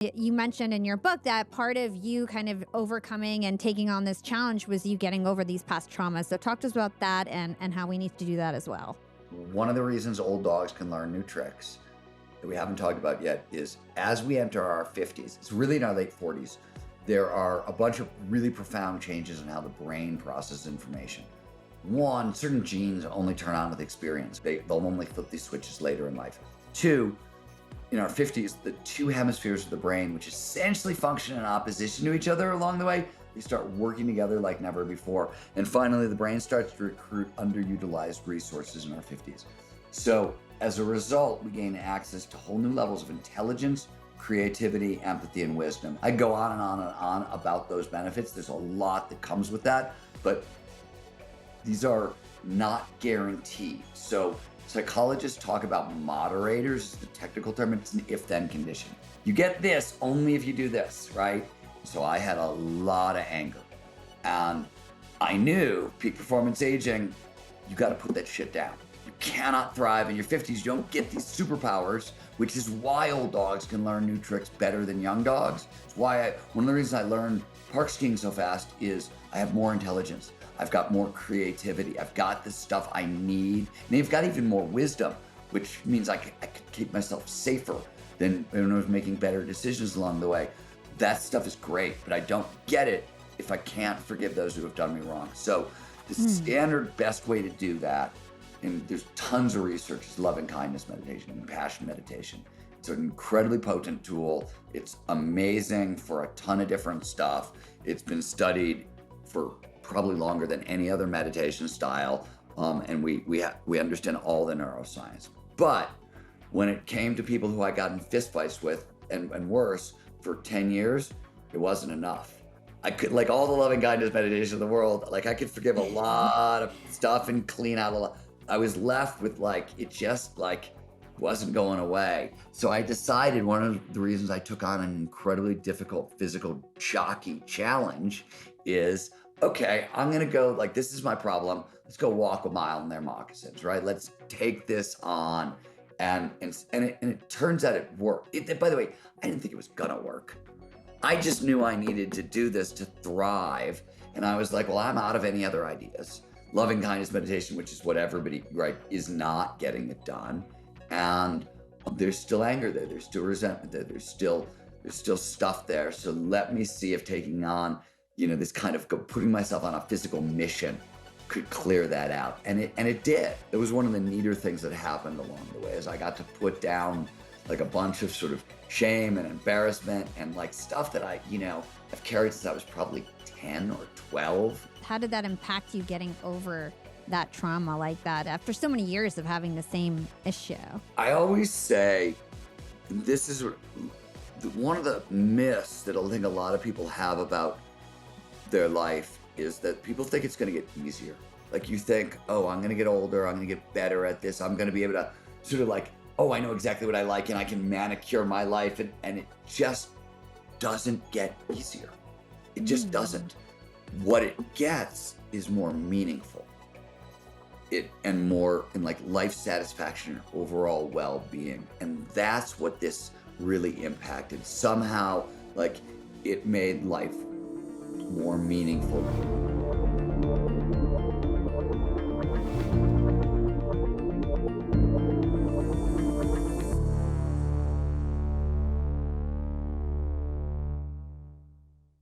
You mentioned in your book that part of you kind of overcoming and taking on this challenge was you getting over these past traumas. So talk to us about that and how we need to do that as well. One of the reasons old dogs can learn new tricks that we haven't talked about yet is as we enter our 50s, it's really in our late 40s, there are a bunch of really profound changes in how the brain processes information. One, certain genes only turn on with experience. They'll only flip these switches later in life. Two, in our 50s, the two hemispheres of the brain, which essentially function in opposition to each other along the way, they start working together like never before. And finally, the brain starts to recruit underutilized resources in our 50s. So as a result, we gain access to whole new levels of intelligence, creativity, empathy, and wisdom. I go on and on and on about those benefits. There's a lot that comes with that, but these are not guaranteed. So psychologists talk about moderators, the technical term. It's an if-then condition. You get this only if you do this, right? So I had a lot of anger, and I knew peak performance aging, you got to put that shit down. You cannot thrive in your 50s. You don't get these superpowers, which is why old dogs can learn new tricks better than young dogs. It's why one of the reasons I learned park skiing so fast is I have more intelligence. I've got more creativity. I've got the stuff I need. And I've got even more wisdom, which means I could keep myself safer than when I was making better decisions along the way. That stuff is great, but I don't get it if I can't forgive those who have done me wrong. So the standard best way to do that, and there's tons of research, is loving kindness meditation and compassion meditation. It's an incredibly potent tool. It's amazing for a ton of different stuff. It's been studied for probably longer than any other meditation style, and we understand all the neuroscience. But when it came to people who I got in fistfights with, and worse, for 10 years, it wasn't enough. I could, like all the loving kindness meditation in the world, like I could forgive a lot of stuff and clean out a lot. I was left with it just wasn't going away. So I decided one of the reasons I took on an incredibly difficult physical jockey challenge is, okay, I'm gonna go, this is my problem. Let's go walk a mile in their moccasins, right? Let's take this on. And it turns out it worked. By the way, I didn't think it was gonna work. I just knew I needed to do this to thrive. And I was like, well, I'm out of any other ideas. Loving kindness meditation, which is what everybody, right, is not getting it done. And there's still anger there. There's still resentment there. There's still stuff there. So let me see if taking on, this kind of putting myself on a physical mission could clear that out. And it did. It was one of the neater things that happened along the way, is I got to put down a bunch of sort of shame and embarrassment and stuff that I've carried since I was probably 10 or 12. How did that impact you getting over that trauma like that after so many years of having the same issue? I always say, this is one of the myths that I think a lot of people have about their life, is that people think it's going to get easier. You think, oh, I'm going to get older, I'm going to get better at this, I'm going to be able to sort of oh, I know exactly what I like and I can manicure my life, and it just doesn't get easier. It just doesn't. What it gets is more meaningful. And more in life satisfaction and overall well-being. And that's what this really impacted. Somehow, it made life more meaningful.